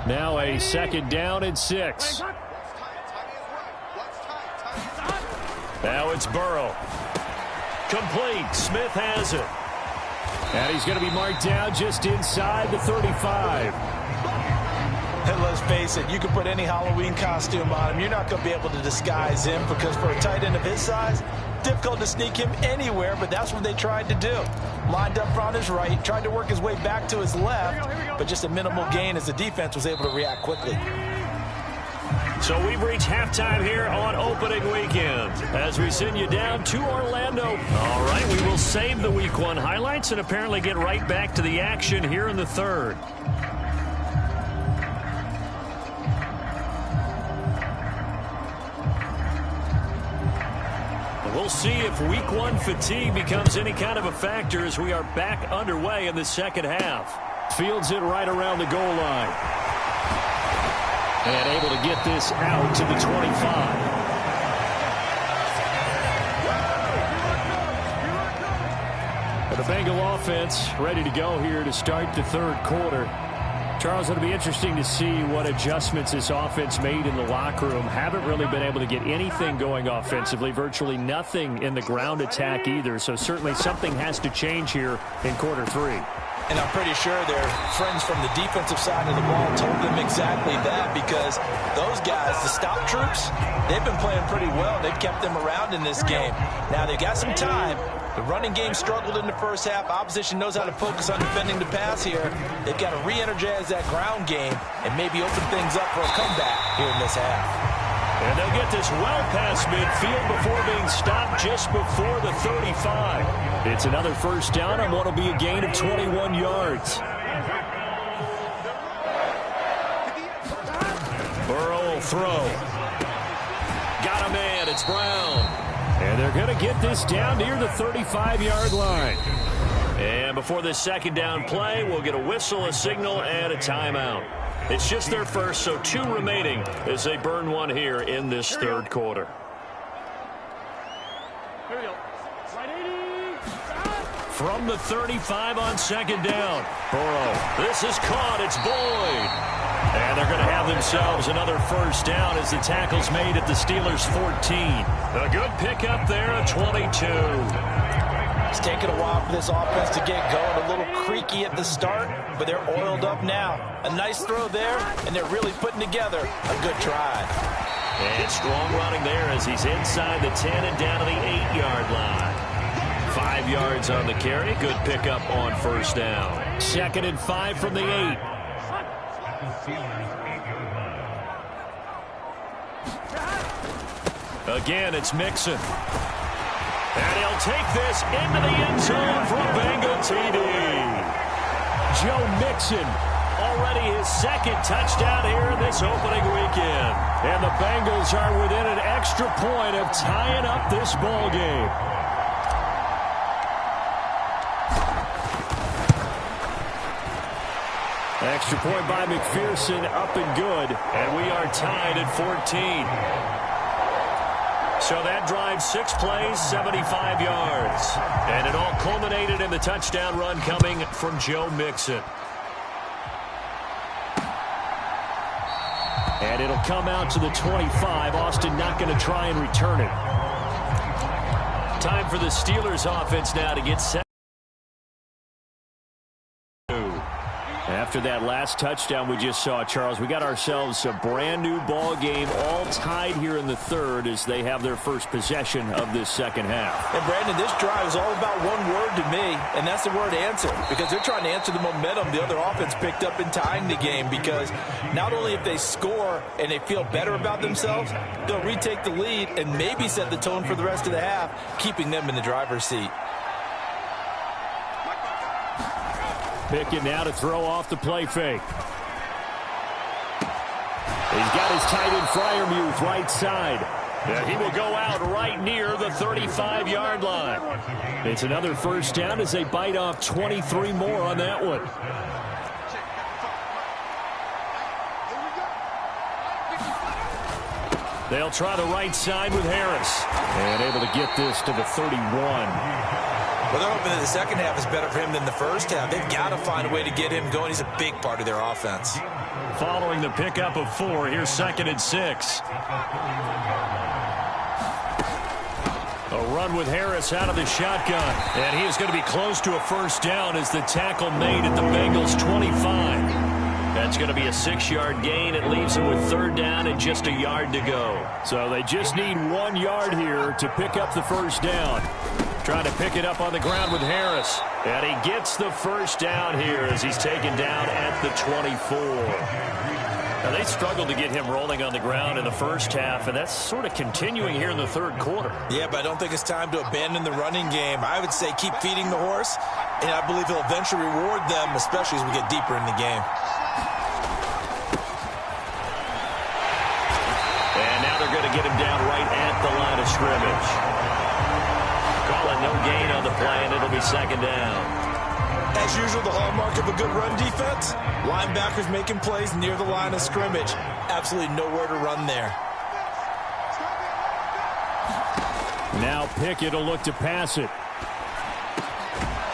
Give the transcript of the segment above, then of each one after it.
Now a 2nd down and 6. Now it's Burrow. Complete. Smith has it. And he's going to be marked down just inside the 35. And let's face it, you can put any Halloween costume on him. You're not going to be able to disguise him because for a tight end of his size, difficult to sneak him anywhere, but that's what they tried to do. Lined up on his right, tried to work his way back to his left, but just a minimal gain as the defense was able to react quickly. So we've reached halftime here on opening weekend as we send you down to Orlando. All right, we will save the Week 1 highlights and apparently get right back to the action here in the 3rd. We'll see if Week 1 fatigue becomes any kind of a factor as we are back underway in the 2nd half. Fields it right around the goal line. And able to get this out to the 25. The Bengal offense ready to go here to start the 3rd quarter. Charles, it'll be interesting to see what adjustments this offense made in the locker room. Haven't really been able to get anything going offensively. Virtually nothing in the ground attack either. So certainly something has to change here in quarter 3. And I'm pretty sure their friends from the defensive side of the ball told them exactly that because those guys, the stop troops, they've been playing pretty well. They've kept them around in this game. Now they've got some time. The running game struggled in the first half. Opposition knows how to focus on defending the pass here. They've got to re-energize that ground game and maybe open things up for a comeback here in this half. And they'll get this well past midfield before being stopped just before the 35. It's another 1st down on what will be a gain of 21 yards. Burrow will throw. Got a man. It's Brown. And they're going to get this down near the 35-yard line. And before this 2nd down play, we'll get a whistle, a signal, and a timeout. It's just their first, so 2 remaining as they burn one here in this 3rd quarter. Here we go. From the 35 on 2nd down. Burrow. This is caught. It's Boyd. And they're going to have themselves another 1st down as the tackle's made at the Steelers' 14. A good pickup there at 22. It's taken a while for this offense to get going. A little creaky at the start, but they're oiled up now. A nice throw there, and they're really putting together a good drive. And strong running there as he's inside the 10 and down to the 8-yard line. 5 yards on the carry. Good pickup on 1st down. 2nd and 5 from the 8. Again, it's Mixon. And he'll take this into the end zone for a Bengal TD. Joe Mixon, already his 2nd touchdown here in this opening weekend. And the Bengals are within an extra point of tying up this ball game. Extra point by McPherson, up and good. And we are tied at 14. So that drive, 6 plays, 75 yards. And it all culminated in the touchdown run coming from Joe Mixon. And it'll come out to the 25. Austin not going to try and return it. Time for the Steelers offense now to get set. After that last touchdown we just saw, Charles, we got ourselves a brand new ball game, all tied here in the 3rd as they have their first possession of this 2nd half. And Brandon, this drive is all about one word to me, and that's the word answer, because they're trying to answer the momentum the other offense picked up in tying the game, because not only if they score and they feel better about themselves, they'll retake the lead and maybe set the tone for the rest of the half, keeping them in the driver's seat. Pickett now to throw off the play fake. He's got his tight end Freiermuth right side. And he will go out right near the 35-yard line. It's another 1st down as they bite off 23 more on that one. They'll try the right side with Harris. And able to get this to the 31. Well, they're hoping that the second half is better for him than the first half. They've got to find a way to get him going. He's a big part of their offense. Following the pickup of 4, here's 2nd and 6. A run with Harris out of the shotgun. And he is going to be close to a first down as the tackle made at the Bengals 25. That's going to be a 6-yard gain. It leaves them with 3rd down and just a yard to go. So they just need 1 yard here to pick up the first down. Trying to pick it up on the ground with Harris. And he gets the first down here as he's taken down at the 24. Now, they struggled to get him rolling on the ground in the first half, and that's sort of continuing here in the 3rd quarter. Yeah, but I don't think it's time to abandon the running game. I would say keep feeding the horse, and I believe he'll eventually reward them, especially as we get deeper in the game. And now they're going to get him down right at the line of scrimmage. Call it no gain on the play, and it'll be 2nd down. As usual, the hallmark of a good run defense, linebackers making plays near the line of scrimmage. Absolutely nowhere to run there. Now Pickett will look to pass it.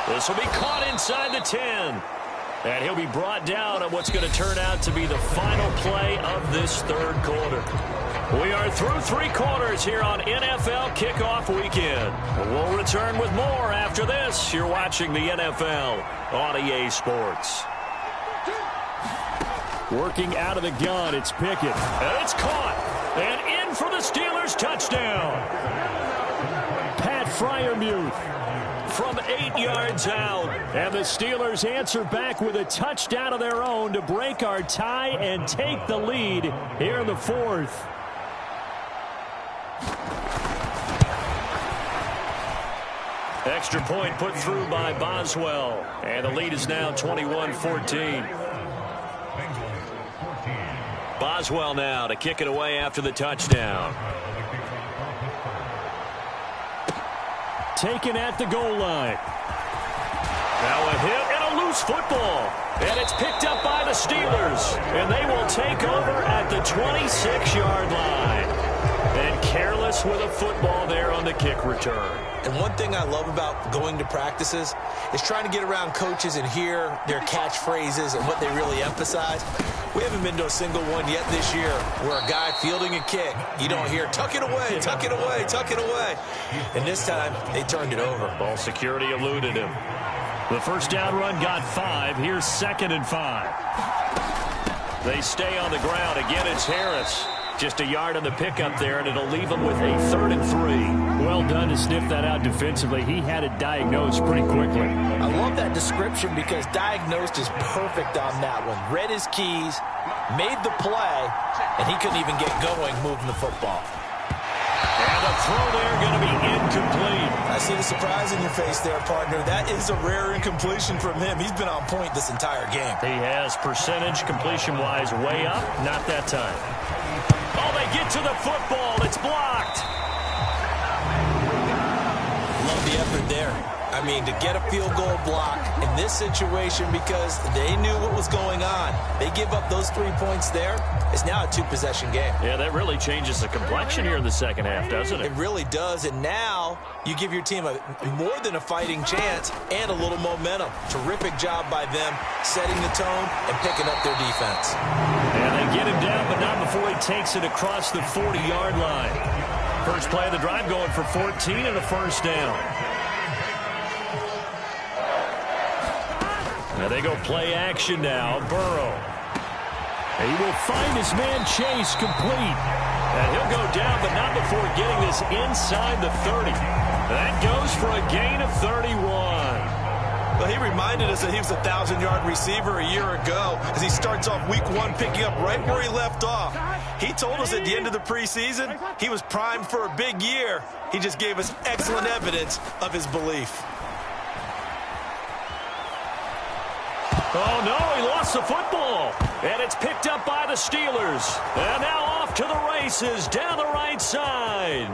This will be caught inside the 10. And he'll be brought down on what's going to turn out to be the final play of this 3rd quarter. We are through 3 quarters here on NFL Kickoff Weekend. We'll return with more after this. You're watching the NFL on EA Sports. Working out of the gun, it's Pickett. And it's caught. And in for the Steelers touchdown. Pat Freiermuth from 8 yards out. And the Steelers answer back with a touchdown of their own to break our tie and take the lead here in the 4th. Extra point put through by Boswell. And the lead is now 21-14. Boswell now to kick it away after the touchdown. Taken at the goal line. Now a hit and a loose football. And it's picked up by the Steelers. And they will take over at the 26-yard line. And careless with a football there on the kick return. And one thing I love about going to practices is trying to get around coaches and hear their catchphrases and what they really emphasize. We haven't been to a single one yet this year where a guy fielding a kick, you don't hear, tuck it away, tuck it away, tuck it away. And this time, they turned it over. Ball security eluded him. The first down run got 5. Here's 2nd and 5. They stay on the ground. Again, it's Harris. Just a yard on the pickup there, and it'll leave him with a 3rd and 3. Well done to sniff that out defensively. He had it diagnosed pretty quickly. I love that description because diagnosed is perfect on that one. Read his keys, made the play, and he couldn't even get going moving the football. And the throw there going to be incomplete. I see the surprise in your face there, partner. That is a rare incompletion from him. He's been on point this entire game. He has percentage completion-wise way up. Not that time. Oh, they get to the football. It's blocked. Love the effort there. I mean, to get a field goal block in this situation because they knew what was going on. They give up those 3 points there. It's now a 2-possession game. Yeah, that really changes the complexion here in the second half, doesn't it? It really does, and now you give your team more than a fighting chance and a little momentum. Terrific job by them setting the tone and picking up their defense. And they get him down, but not before he takes it across the 40-yard line. First play of the drive going for 14 and a first down. Now they go play action now. Burrow. He will find his man Chase complete. And he'll go down, but not before getting this inside the 30. That goes for a gain of 31. Well, he reminded us that he was a 1,000-yard receiver a year ago as he starts off week 1 picking up right where he left off. He told us at the end of the preseason he was primed for a big year. He just gave us excellent evidence of his belief. Oh, no, he lost the football. And it's picked up by the Steelers. And now off to the races down the right side.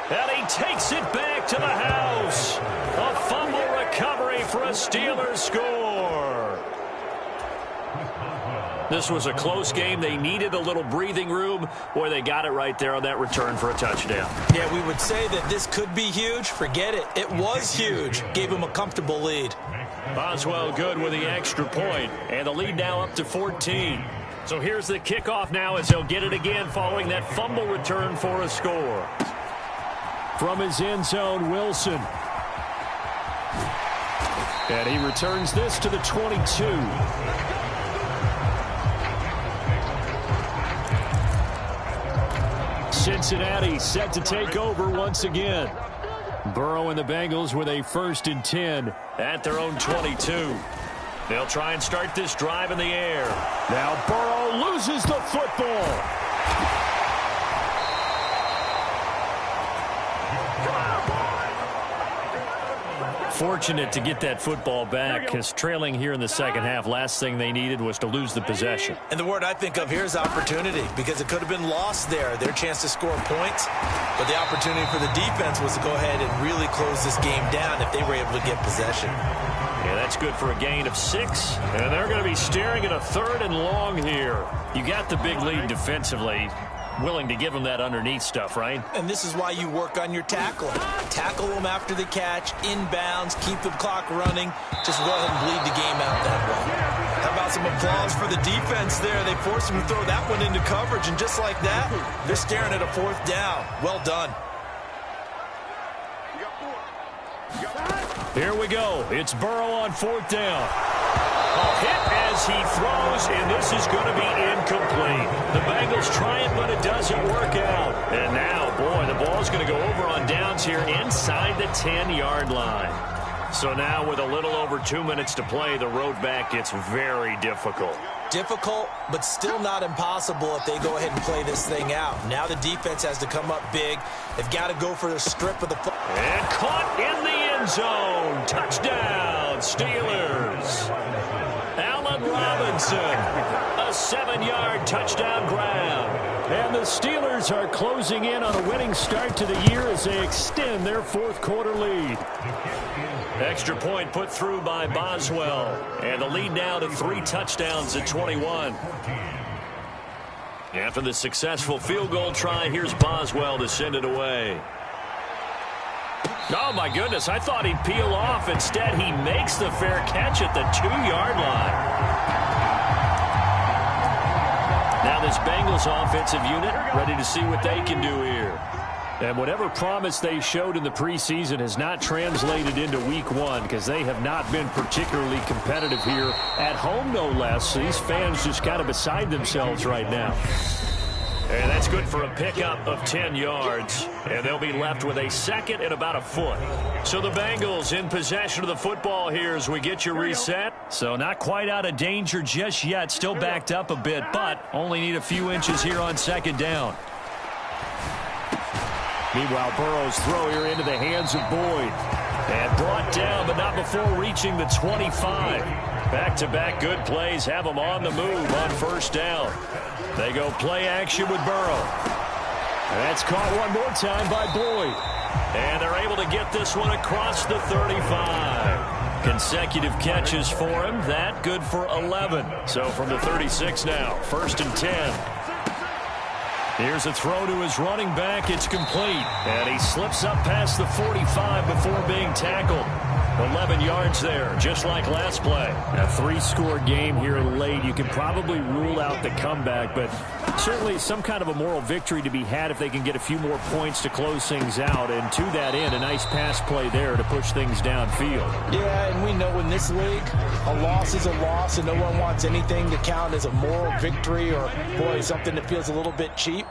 And he takes it back to the house. A fumble recovery for a Steelers score. This was a close game. They needed a little breathing room. Boy, they got it right there on that return for a touchdown. Yeah, we would say that this could be huge. Forget it. It was huge. Gave him a comfortable lead. Boswell good with the extra point, and the lead now up to 14. So here's the kickoff now as they'll get it again following that fumble return for a score. From his end zone, Wilson. And he returns this to the 22. Cincinnati set to take over once again. Burrow and the Bengals with a 1st and 10 at their own 22. They'll try and start this drive in the air. Now Burrow loses the football. Fortunate to get that football back, because trailing here in the second half, last thing they needed was to lose the possession. And the word I think of here is opportunity, because it could have been lost there, their chance to score points. But the opportunity for the defense was to go ahead and really close this game down if they were able to get possession. Yeah, that's good for a gain of 6. And they're going to be staring at a 3rd and long here. You got the big lead defensively. Willing to give them that underneath stuff, right? And this is why you work on your tackling. Tackle them after the catch, inbounds, keep the clock running. Just go ahead and bleed the game out that way. How about some applause for the defense there? They forced him to throw that one into coverage, and just like that, they're staring at a 4th down. Well done. Here we go. It's Burrow on 4th down. A hit as he throws, and this is going to be incomplete. The Bengals try it, but it doesn't work out. And now, boy, the ball's going to go over on downs here inside the 10-yard line. So now with a little over 2 minutes to play, the road back gets very difficult. Difficult, but still not impossible if they go ahead and play this thing out. Now the defense has to come up big. They've got to go for the strip of the foot. And caught in the end zone. Touchdown, Steelers. Allen Robinson, a 7-yard touchdown grab. And the Steelers are closing in on a winning start to the year as they extend their 4th quarter lead. Extra point put through by Boswell. And the lead now to 3 touchdowns at 21. After the successful field goal try, here's Boswell to send it away. Oh, my goodness. I thought he'd peel off. Instead, he makes the fair catch at the 2-yard line. Now this Bengals offensive unit ready to see what they can do here. And whatever promise they showed in the preseason has not translated into week 1, because they have not been particularly competitive here at home, no less. These fans just kind of beside themselves right now. And that's good for a pickup of 10 yards. And they'll be left with a 2nd and about a foot. So the Bengals in possession of the football here as we get you reset. So not quite out of danger just yet. Still backed up a bit, but only need a few inches here on 2nd down. Meanwhile, Burrow's throw here into the hands of Boyd. And brought down, but not before reaching the 25. Back-to-back good plays have them on the move on 1st down. They go play action with Burrow. That's caught one more time by Boyd. And they're able to get this one across the 35. Consecutive catches for him. That good for 11. So from the 36 now, 1st and 10. Here's a throw to his running back. It's complete. And he slips up past the 45 before being tackled. 11 yards there, just like last play. A 3-score game here late. You can probably rule out the comeback, but certainly some kind of a moral victory to be had if they can get a few more points to close things out. And to that end, a nice pass play there to push things downfield. Yeah, and we know in this league, a loss is a loss, and no one wants anything to count as a moral victory or, boy, something that feels a little bit cheap.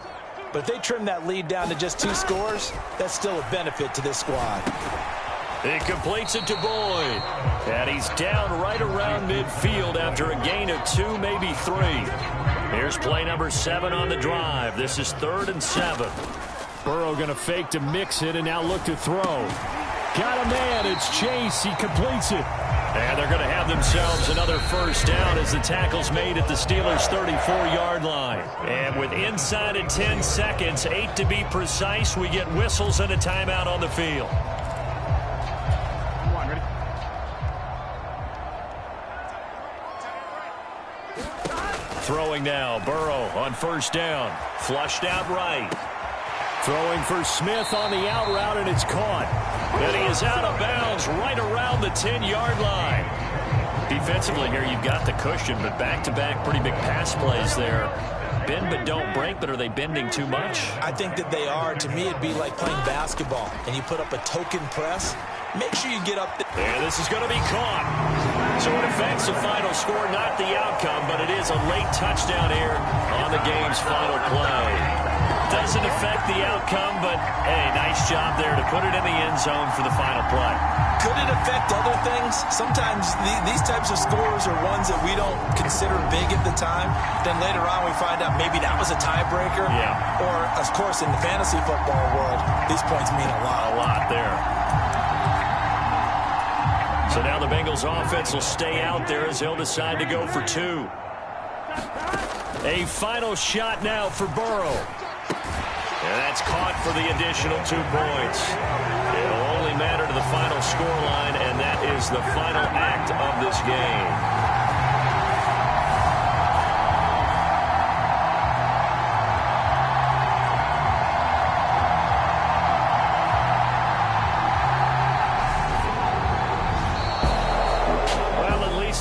But if they trim that lead down to just 2 scores, that's still a benefit to this squad. He completes it to Boyd. And he's down right around midfield after a gain of 2, maybe 3. Here's play number 7 on the drive. This is 3rd and 7. Burrow going to fake to mix it and now look to throw. Got a man. It's Chase. He completes it. And they're going to have themselves another 1st down as the tackle's made at the Steelers' 34-yard line. And with inside of 10 seconds, 8 to be precise, we get whistles and a timeout on the field. Throwing now, Burrow on first down. Flushed out right. Throwing for Smith on the out route, and it's caught. And he is out of bounds right around the 10-yard line. Defensively here, you've got the cushion, but back-to-back pretty big pass plays there. Bend but don't break, but are they bending too much? I think that they are. To me, it'd be like playing basketball, and you put up a token press. Make sure you get up there. And this is going to be caught. So it affects the final score, not the outcome, but it is a late touchdown here on the game's final play. Doesn't affect the outcome, but, hey, nice job there to put it in the end zone for the final play. Could it affect other things? Sometimes these types of scores are ones that we don't consider big at the time. Then later on we find out maybe that was a tiebreaker. Yeah. Or, of course, in the fantasy football world, these points mean a lot. A lot there. So now the Bengals offense will stay out there as they'll decide to go for two. A final shot now for Burrow. And that's caught for the additional 2 points. It'll only matter to the final scoreline, and that is the final act of this game.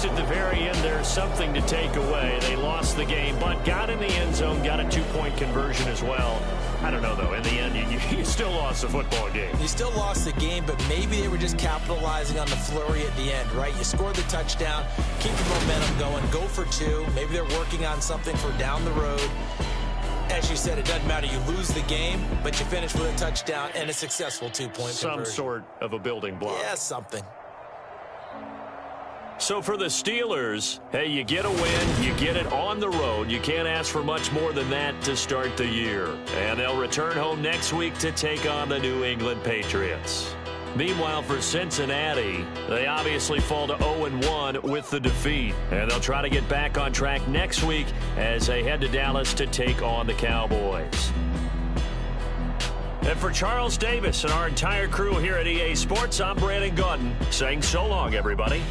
At the very end, there's something to take away. They lost the game, but got in the end zone, got a 2-point conversion as well. I don't know, though. In the end, you still lost the football game. You still lost the game, but maybe they were just capitalizing on the flurry at the end, right? You scored the touchdown, keep the momentum going, go for 2. Maybe they're working on something for down the road. As you said, it doesn't matter. You lose the game, but you finish with a touchdown and a successful 2-point conversion. Some sort of a building block. Yeah, something. So for the Steelers, hey, you get a win, you get it on the road. You can't ask for much more than that to start the year. And they'll return home next week to take on the New England Patriots. Meanwhile, for Cincinnati, they obviously fall to 0-1 with the defeat. And they'll try to get back on track next week as they head to Dallas to take on the Cowboys. And for Charles Davis and our entire crew here at EA Sports, I'm Brandon Gaudin saying so long, everybody.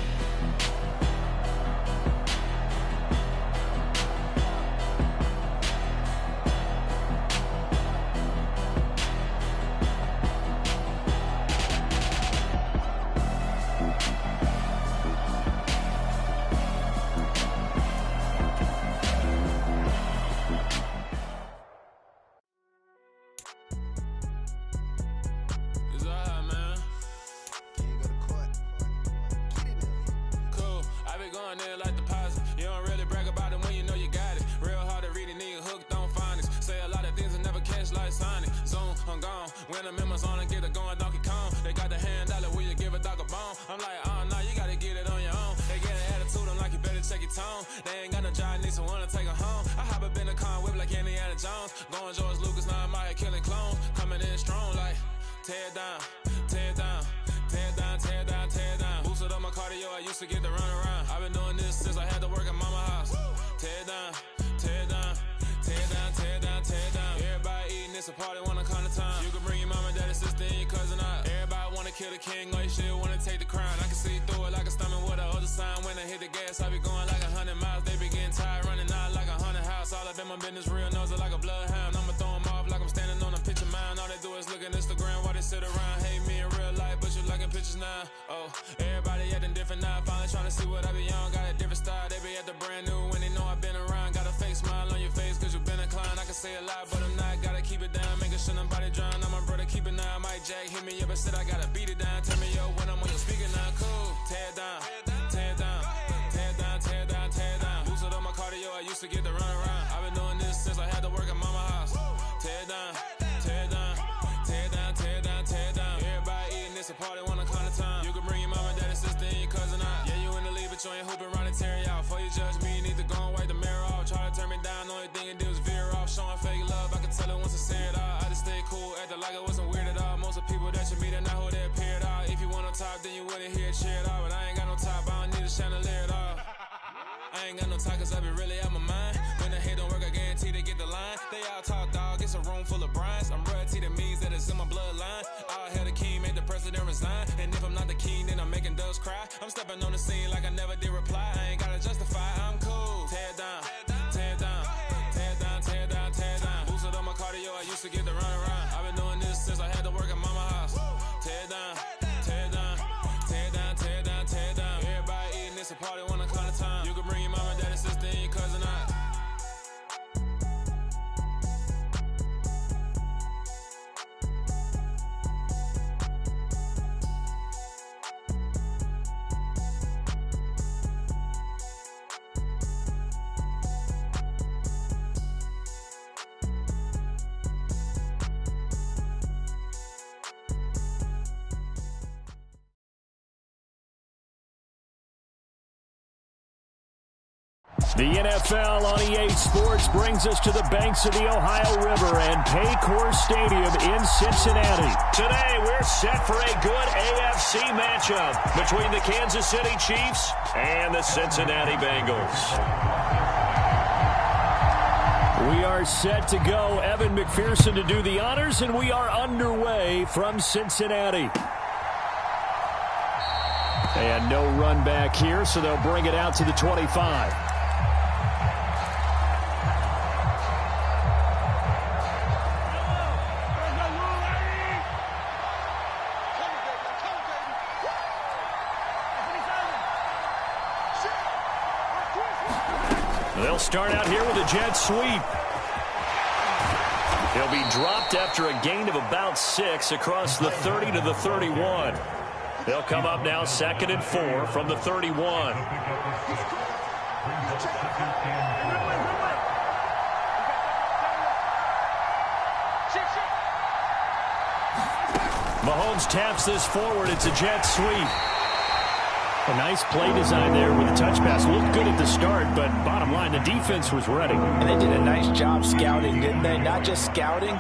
I'm stepping on the scene like I never did reply. I ain't gotta justify, I'm cool. Tear down, tear The NFL on EA Sports brings us to the banks of the Ohio River and Paycor Stadium in Cincinnati. Today, we're set for a good AFC matchup between the Kansas City Chiefs and the Cincinnati Bengals. We are set to go. Evan McPherson to do the honors, and we are underway from Cincinnati. And no run back here, so they'll bring it out to the 25. They'll start out here with a jet sweep. He'll be dropped after a gain of about 6 across the 30 to the 31. They'll come up now 2nd and 4 from the 31. Mahomes taps this forward. It's a jet sweep. A nice play design there with a touch pass. Looked good at the start, but bottom line, the defense was ready. And they did a nice job scouting, didn't they? Not just scouting,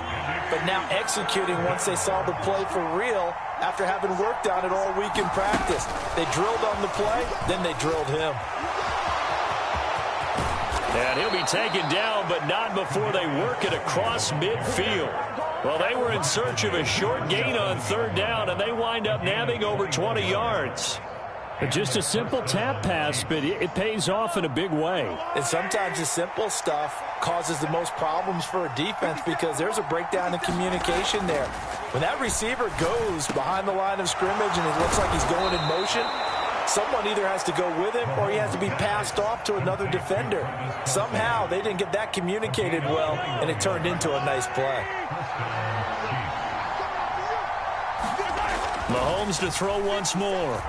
but now executing once they saw the play for real after having worked on it all week in practice. They drilled on the play, then they drilled him. And he'll be taken down, but not before they work it across midfield. Well, they were in search of a short gain on 3rd down, and they wind up nabbing over 20 yards. Just a simple tap pass, but it pays off in a big way. And sometimes the simple stuff causes the most problems for a defense because there's a breakdown in communication there. When that receiver goes behind the line of scrimmage and it looks like he's going in motion, someone either has to go with him or he has to be passed off to another defender. Somehow they didn't get that communicated well, and it turned into a nice play. Mahomes to throw once more.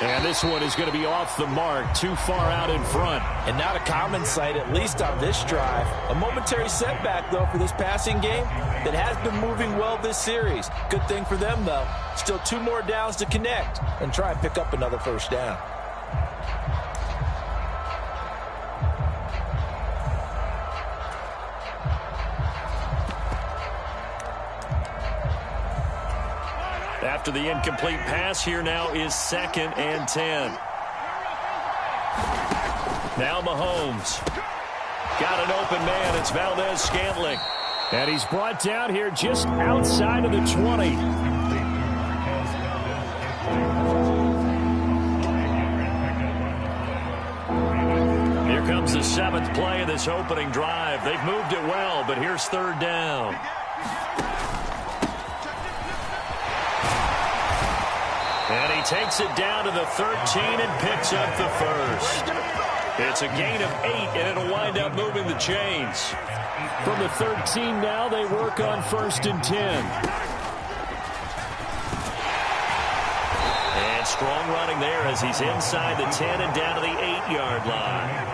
And this one is going to be off the mark, too far out in front. And not a common sight, at least on this drive. A momentary setback, though, for this passing game that has been moving well this series. Good thing for them, though. Still 2 more downs to connect and try and pick up another 1st down. After the incomplete pass, here now is 2nd and 10. Now Mahomes. Got an open man. It's Valdez-Scantling. And he's brought down here just outside of the 20. Here comes the 7th play of this opening drive. They've moved it well, but here's 3rd down. And he takes it down to the 13 and picks up the 1st. It's a gain of 8, and it'll wind up moving the chains. From the 13 now, they work on 1st and 10. And strong running there as he's inside the 10 and down to the 8-yard line.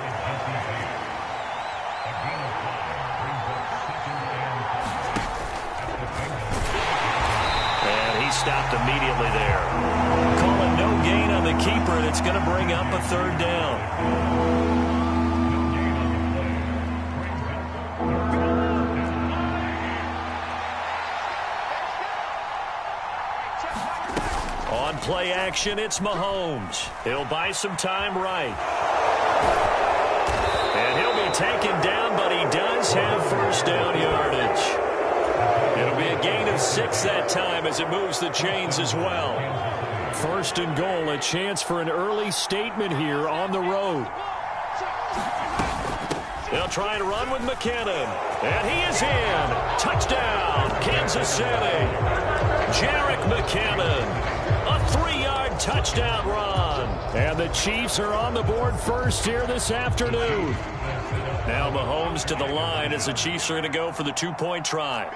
Stopped immediately there. Calling no gain on the keeper, and it's going to bring up a 3rd down. On play action, it's Mahomes. He'll buy some time right. And he'll be taken down, but he does have 1st down yardage. It'll be a gain of 6 that time as it moves the chains as well. 1st and goal, a chance for an early statement here on the road. They'll try and run with McKinnon. And he is in. Touchdown, Kansas City. Jerick McKinnon. A 3-yard touchdown run. And the Chiefs are on the board first here this afternoon. Now Mahomes to the line as the Chiefs are going to go for the 2-point try.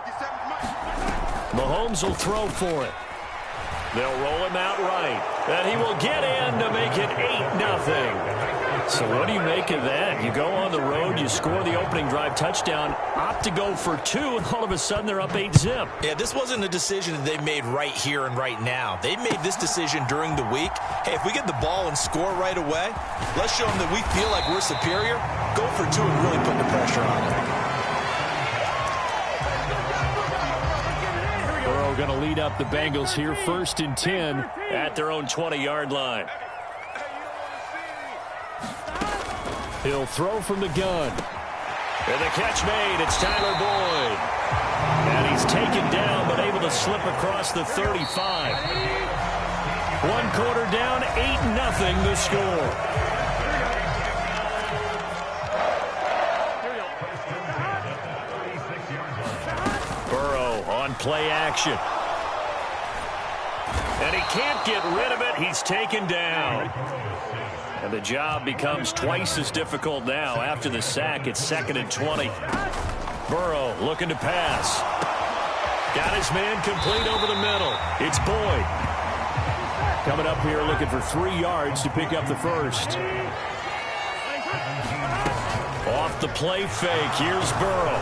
Mahomes will throw for it. They'll roll him out right. And he will get in to make it 8-0. So what do you make of that? You go on the road, you score the opening drive touchdown, opt to go for 2, and all of a sudden they're up 8-zip. Yeah, this wasn't a decision that they made right here and right now. They made this decision during the week. Hey, if we get the ball and score right away, let's show them that we feel like we're superior. Go for 2 and really put the pressure on them. Burrow going to lead up the Bengals here, 1st and 10 at their own 20-yard line. He'll throw from the gun. And the catch made. It's Tyler Boyd. And he's taken down, but able to slip across the 35. 1 quarter down, 8-0 the score. Burrow on play action. And he can't get rid of it. He's taken down. And the job becomes twice as difficult now. After the sack, it's 2nd and 20. Burrow looking to pass. Got his man complete over the middle. It's Boyd. Coming up here looking for 3 yards to pick up the first. Off the play fake. Here's Burrow.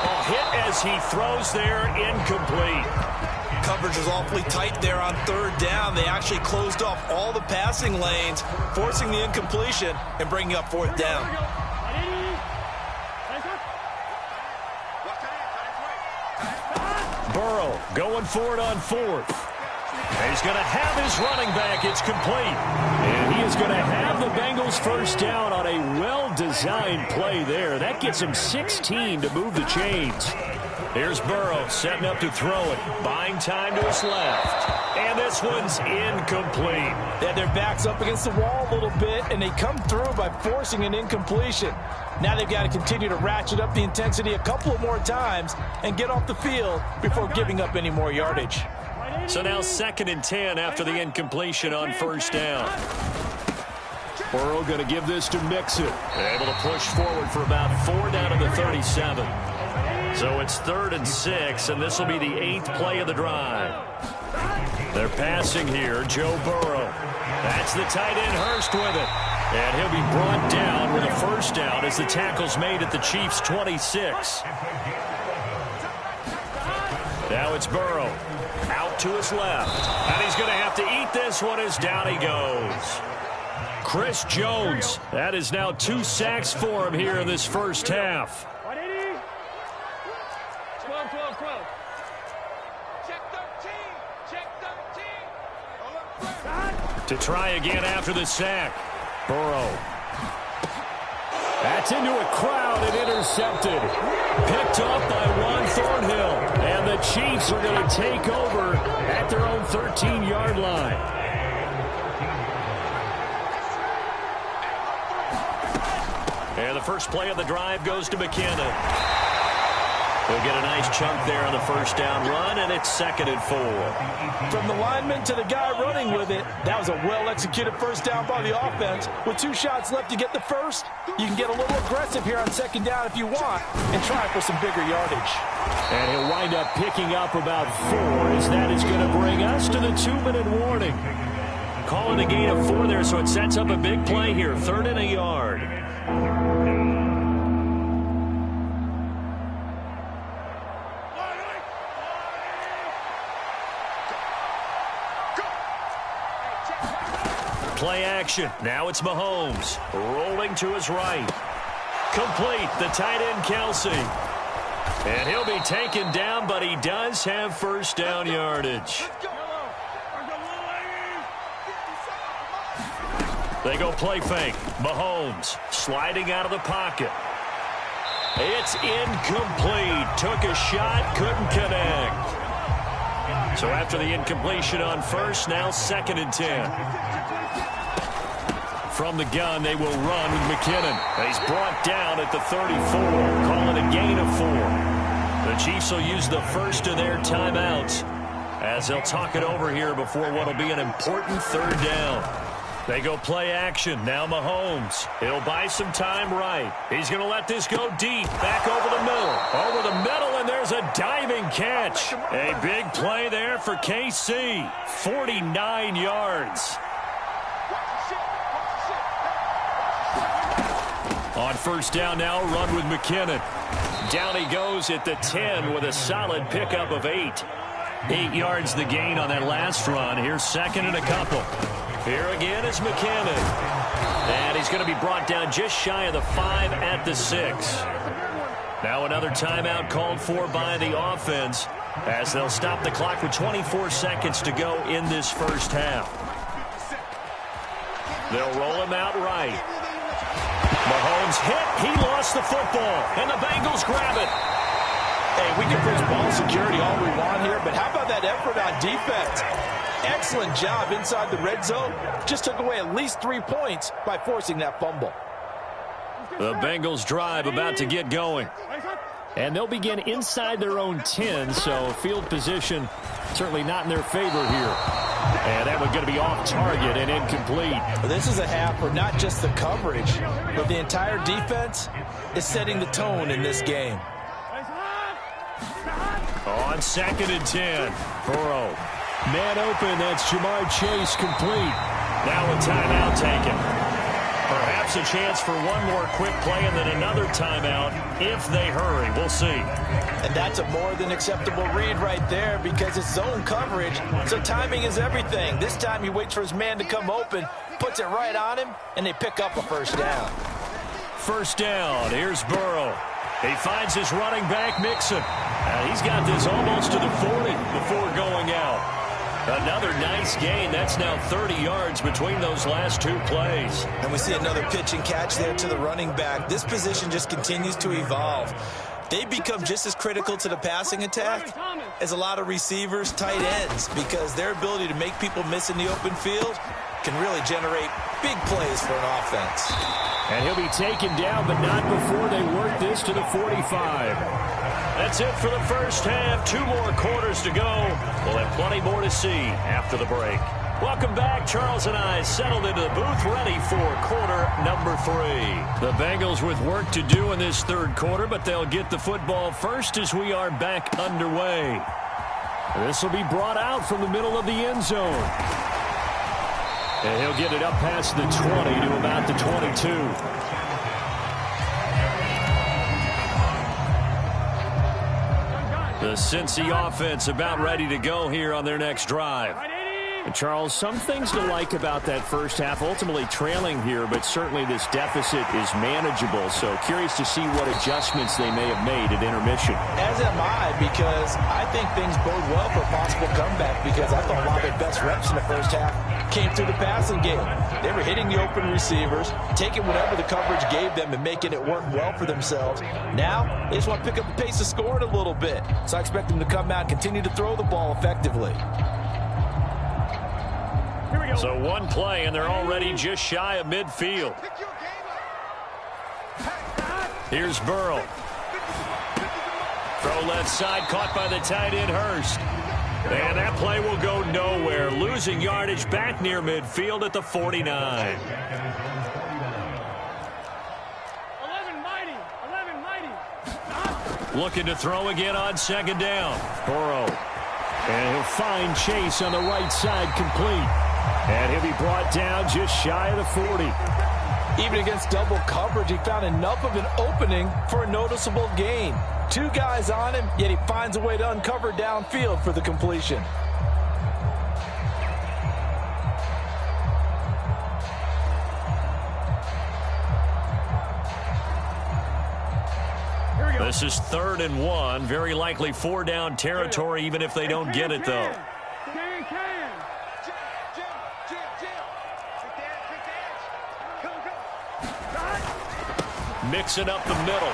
A hit as he throws there. Incomplete. Coverage was awfully tight there on 3rd down. They actually closed off all the passing lanes, forcing the incompletion and bringing up 4th down. Burrow going for it on 4th. He's going to have his running back. It's complete. And he is going to have the Bengals first down on a well-designed play there. That gets him 16 to move the chains. Here's Burrow setting up to throw it. Buying time to his left. And this one's incomplete. They had their backs up against the wall a little bit, and they come through by forcing an incompletion. Now they've got to continue to ratchet up the intensity a couple of more times and get off the field before giving up any more yardage. So now 2nd and 10 after the incompletion on 1st down. Burrow going to give this to Mixon. Able to push forward for about 4 down to the 37. So it's 3rd and 6, and this will be the 8th play of the drive. They're passing here, Joe Burrow. That's the tight end, Hurst, with it. And he'll be brought down with a first down as the tackle's made at the Chiefs' 26. Now it's Burrow. Out to his left. And he's going to have to eat this one as down he goes. Chris Jones. That is now 2 sacks for him here in this first half. To try again after the sack. Burrow. That's into a crowd and intercepted. Picked off by Juan Thornhill. And the Chiefs are going to take over at their own 13-yard line. And the first play of the drive goes to McKinnon. They'll get a nice chunk there on the first down run, and it's 2nd and 4. From the lineman to the guy running with it, that was a well-executed first down by the offense. With 2 shots left to get the first, you can get a little aggressive here on 2nd down if you want and try for some bigger yardage. And he'll wind up picking up about 4, as that is going to bring us to the 2-minute warning. Calling a gain of 4 there, so it sets up a big play here, 3rd and a yard. Play action. Now it's Mahomes. Rolling to his right. Complete. The tight end, Kelsey. And he'll be taken down, but he does have first down yardage. They go play fake. Mahomes sliding out of the pocket. It's incomplete. Took a shot, couldn't connect. So after the incompletion on first, now 2nd and 10. From the gun, they will run with McKinnon. He's brought down at the 34, calling a gain of 4. The Chiefs will use the first of their timeouts as they'll talk it over here before what will be an important 3rd down. They go play action. Now Mahomes. He'll buy some time right. He's going to let this go deep. Back over the middle. Over the middle, and there's a diving catch. A big play there for KC. 49 yards. On first down now, run with McKinnon. Down he goes at the 10 with a solid pickup of 8. 8 yards the gain on that last run. Here's second and a couple. Here again is McKinnon. And he's going to be brought down just shy of the 5 at the 6. Now another timeout called for by the offense as they'll stop the clock with 24 seconds to go in this first half. They'll roll him out right. Mahomes hit. He lost the football. And the Bengals grab it. Hey, we can push ball security all we want here, but how about that effort on defense? Excellent job inside the red zone. Just took away at least 3 points by forcing that fumble. The Bengals drive about to get going. And they'll begin inside their own 10, so field position certainly not in their favor here. And that one's going to be off target and incomplete. Well, this is a half where not just the coverage, but the entire defense is setting the tone in this game. On second and 10, Burrow. Man open, that's Jamar Chase complete. Now a timeout taken. Perhaps a chance for one more quick play and then another timeout if they hurry. We'll see. And that's a more than acceptable read right there because it's zone coverage, so timing is everything. This time he waits for his man to come open, puts it right on him, and they pick up a first down. First down, here's Burrow. He finds his running back, Mixon. He's got this almost to the 40 before going out. Another nice gain. That's now 30 yards between those last 2 plays. And we see another pitch and catch there to the running back. This position just continues to evolve. They become just as critical to the passing attack as a lot of receivers, tight ends, because their ability to make people miss in the open field can really generate big plays for an offense. And he'll be taken down, but not before they work this to the 45. That's it for the first half. 2 more quarters to go. We'll have plenty more to see after the break. Welcome back. Charles and I settled into the booth, ready for quarter number 3. The Bengals with work to do in this third quarter, but they'll get the football first as we are back underway. This will be brought out from the middle of the end zone. And he'll get it up past the 20 to about the 22. The Cincy offense about ready to go here on their next drive. And Charles, some things to like about that first half. Ultimately trailing here, but certainly this deficit is manageable. So curious to see what adjustments they may have made at intermission. As am I, because I think things bode well for a possible comeback, because I thought a lot of their best reps in the first half came through the passing game. They were hitting the open receivers, taking whatever the coverage gave them and making it work well for themselves. Now, they just want to pick up the pace of scoring a little bit. So I expect them to come out and continue to throw the ball effectively. So one play, and they're already just shy of midfield. Here's Burrow. Throw left side, caught by the tight end, Hurst. And that play will go nowhere. Losing yardage back near midfield at the 49. 11 mighty. Looking to throw again on second down. Burrow. And he'll find Chase on the right side, complete. And he'll be brought down just shy of the 40. Even against double coverage, he found enough of an opening for a noticeable gain. 2 guys on him, yet he finds a way to uncover downfield for the completion. This is 3rd and 1. Very likely 4 down territory, even if they don't get it, though. Mixing up the middle.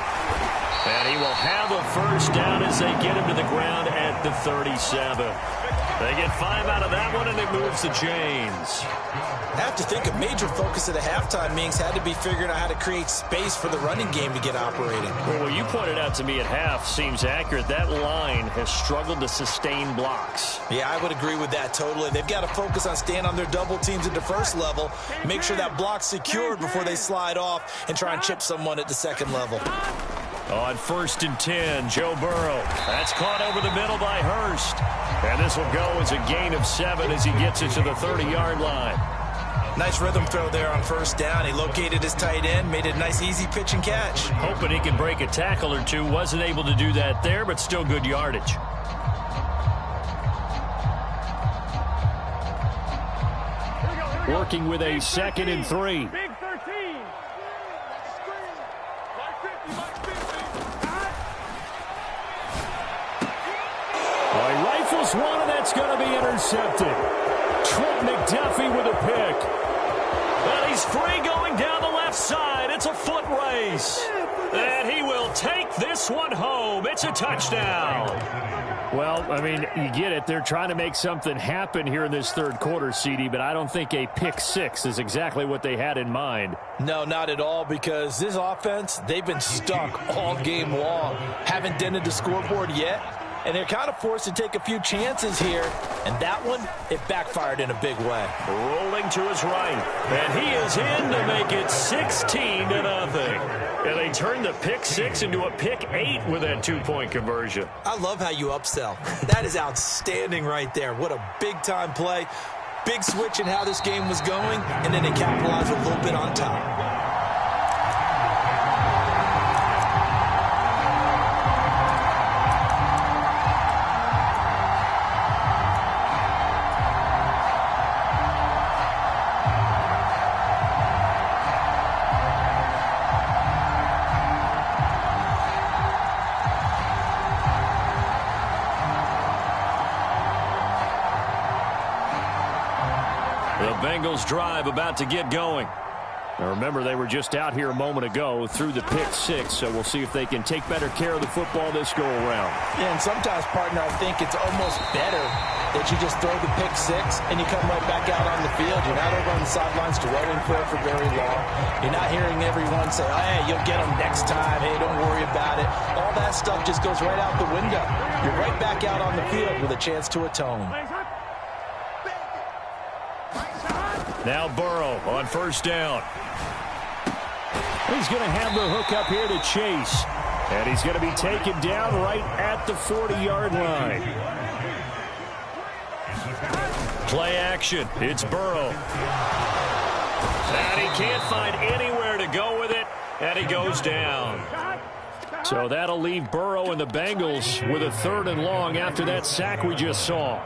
And he will have a first down as they get him to the ground at the 37. They get 5 out of that one, and it moves the chains. I have to think a major focus at the halftime meetings had to be figuring out how to create space for the running game to get operating. Well, what you pointed out to me at half seems accurate. That line has struggled to sustain blocks. Yeah, I would agree with that totally. They've got to focus on staying on their double teams at the first level, make sure that block's secured before they slide off and try and chip someone at the second level. On 1st and 10, Joe Burrow. That's caught over the middle by Hurst. And this will go as a gain of 7 as he gets it to the 30-yard line. Nice rhythm throw there on first down. He located his tight end, made it a nice easy pitch and catch. Hoping he can break a tackle or two. Wasn't able to do that there, but still good yardage. Working with a 2nd and 3. Big 13. He rifles one, and that's going to be intercepted. Trent McDuffie with a pick. And he's free going down the left side. It's a foot race. And he will take this one home. It's a touchdown. Well, I mean, you get it. They're trying to make something happen here in this third quarter, CD, but I don't think a pick six is exactly what they had in mind. No, not at all, because this offense, they've been stuck all game long. Haven't dented the scoreboard yet, and they're kind of forced to take a few chances here. And that one, it backfired in a big way. Rolling to his right, and he is in to make it 16-0. And they turned the pick six into a pick 8 with that 2-point conversion. I love how you upsell. That is outstanding right there. What a big-time play. Big switch in how this game was going, and then they capitalized a little bit on top. Bengals drive about to get going. Now remember, they were just out here a moment ago through the pick six, so we'll see if they can take better care of the football this go-around. Yeah, and sometimes, partner, I think it's almost better that you just throw the pick six and you come right back out on the field. You're not over on the sidelines dwelling for it for very long. You're not hearing everyone say, oh, hey, you'll get them next time. Hey, don't worry about it. All that stuff just goes right out the window. You're right back out on the field with a chance to atone. Now Burrow on first down. He's going to have the hook up here to Chase. And he's going to be taken down right at the 40-yard line. Play action. It's Burrow. And he can't find anywhere to go with it. And he goes down. So that'll leave Burrow and the Bengals with a 3rd and long after that sack we just saw.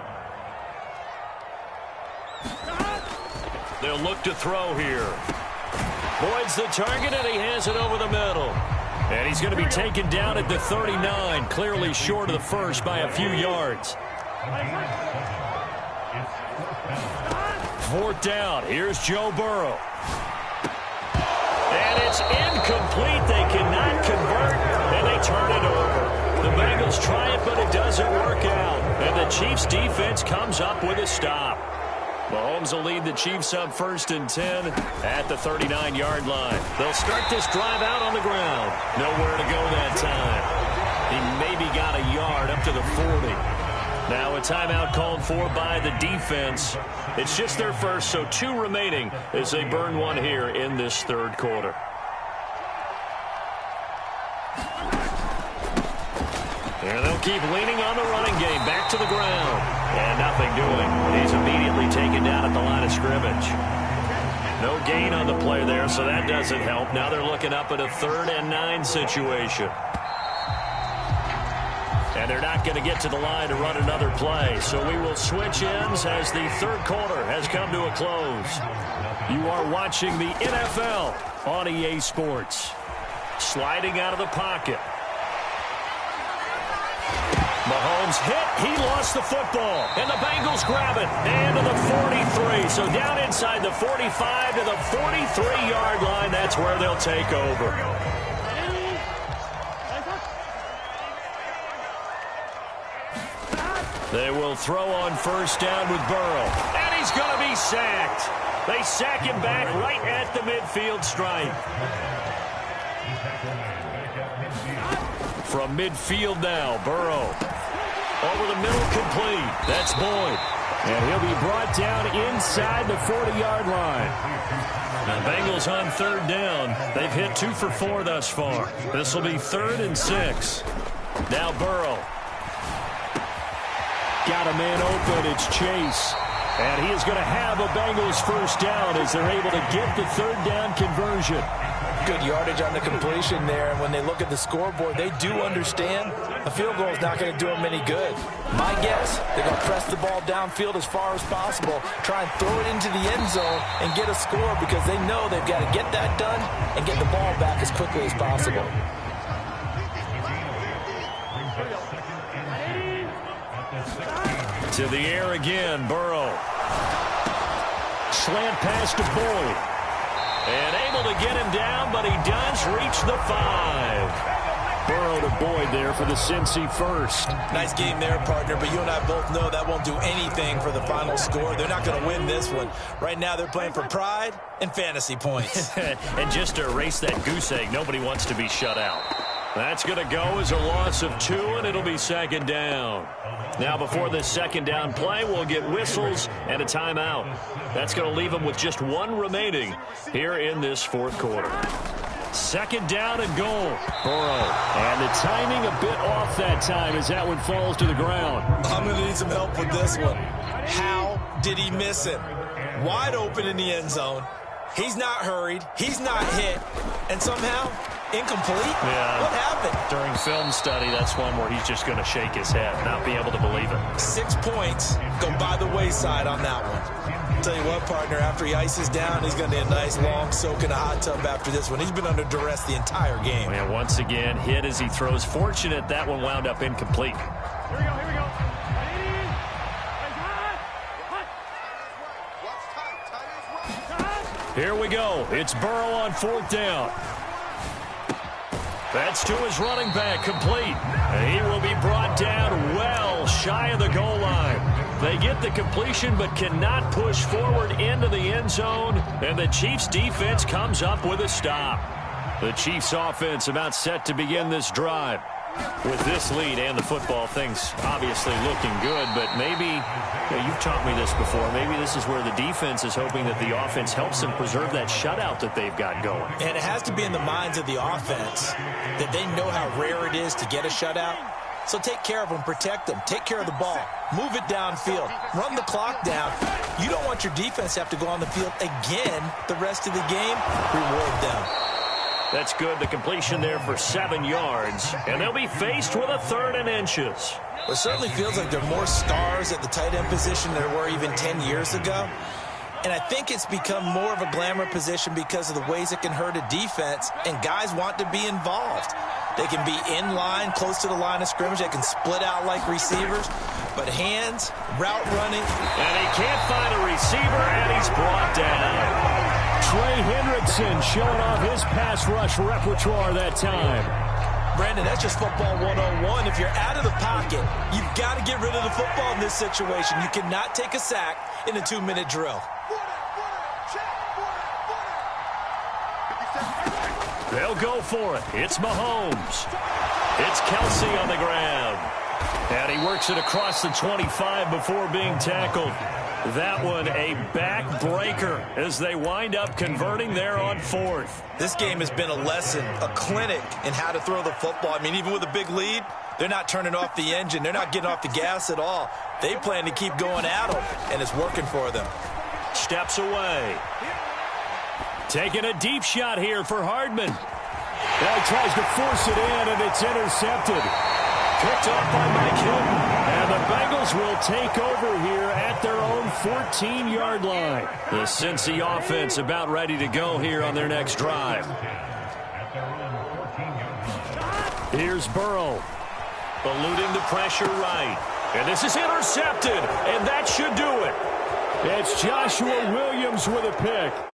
They'll look to throw here. Boyd's the target, and he has it over the middle. And he's going to be taken down at the 39, clearly short of the first by a few yards. 4th down. Here's Joe Burrow. And it's incomplete. They cannot convert, and they turn it over. The Bengals try it, but it doesn't work out. And the Chiefs' defense comes up with a stop. Mahomes will lead the Chiefs up 1st and 10 at the 39-yard line. They'll start this drive out on the ground. Nowhere to go that time. He maybe got a yard up to the 40. Now a timeout called for by the defense. It's just their first, so 2 remaining as they burn one here in this third quarter. And they'll keep leaning on the running game. Back to the ground. And nothing doing. He's immediately taken down at the line of scrimmage. No gain on the play there, so that doesn't help. Now they're looking up at a 3rd and 9 situation. And they're not going to get to the line to run another play. So we will switch ends as the third quarter has come to a close. You are watching the NFL on EA Sports. Sliding out of the pocket. Mahomes hit. He lost the football. And the Bengals grab it. And to the 43. So down inside the 45 to the 43-yard line. That's where they'll take over. They will throw on first down with Burrow. And he's going to be sacked. They sack him back right at the midfield stripe. From midfield now, Burrow. Over the middle, complete. That's Boyd. And he'll be brought down inside the 40-yard line. The Bengals on third down. They've hit 2 for 4 thus far. This will be 3rd and 6. Now Burrow. Got a man open. It's Chase. And he is going to have a Bengals first down as they're able to get the third down conversion. Good yardage on the completion there. And when they look at the scoreboard, they do understand a field goal is not going to do them any good. My guess, they're going to press the ball downfield as far as possible, try and throw it into the end zone and get a score because they know they've got to get that done and get the ball back as quickly as possible. To the air again, Burrow. Slant pass to Boyd. And able to get him down, but he does reach the 5. Burrow to Boyd there for the Cincy first. Nice game there, partner, but you and I both know that won't do anything for the final score. They're not going to win this one. Right now they're playing for pride and fantasy points. And just to erase that goose egg, nobody wants to be shut out. That's going to go as a loss of 2, and it'll be second down. Now, before this second down play, we'll get whistles and a timeout. That's going to leave them with just 1 remaining here in this fourth quarter. Second down and goal. Burrow. And the timing a bit off that time as that one falls to the ground. I'm going to need some help with this one. How did he miss it? Wide open in the end zone. He's not hurried. He's not hit. And somehow, incomplete? Yeah. What happened? During film study, that's one where he's just going to shake his head, not be able to believe it. 6 points go by the wayside on that one. Tell you what, partner, after he ices down, he's going to need a nice long soak in a hot tub after this one. He's been under duress the entire game. And once again, hit as he throws. Fortunate that one wound up incomplete. Here we go, here we go. Here we go. It's Burrow on fourth down. That's to his running back, complete. And he will be brought down well shy of the goal line. They get the completion but cannot push forward into the end zone. And the Chiefs defense comes up with a stop. The Chiefs offense about set to begin this drive. With this lead and the football, things obviously looking good, but maybe, you've taught me this before, maybe this is where the defense is hoping that the offense helps them preserve that shutout that they've got going. And it has to be in the minds of the offense that they know how rare it is to get a shutout. So take care of them, protect them, take care of the ball, move it downfield, run the clock down. You don't want your defense to have to go on the field again the rest of the game. Reward them. That's good. The completion there for 7 yards. And they'll be faced with a 3rd and inches. It certainly feels like there are more stars at the tight end position than there were even 10 years ago. And I think it's become more of a glamour position because of the ways it can hurt a defense, and guys want to be involved. They can be in line, close to the line of scrimmage. They can split out like receivers. But hands, route running. And he can't find a receiver, and he's brought down. Trey Hendrickson showing off his pass rush repertoire that time. Brandon, that's just football 101. If you're out of the pocket, you've got to get rid of the football in this situation. You cannot take a sack in a 2-minute drill. They'll go for it. It's Mahomes. It's Kelsey on the ground. And he works it across the 25 before being tackled. That one a backbreaker as they wind up converting there on 4th. This game has been a lesson, a clinic in how to throw the football. I mean, even with a big lead, they're not turning off the engine. They're not getting off the gas at all. They plan to keep going at them, and it's working for them. Steps away. Taking a deep shot here for Hardman. Now he tries to force it in, and it's intercepted. Picked off by Mike Hilton. And the Bengals will take over here at their own 14-yard line. The Cincy offense about ready to go here on their next drive. Here's Burrow. Eluding the pressure right. And this is intercepted, and that should do it. It's Joshua Williams with a pick.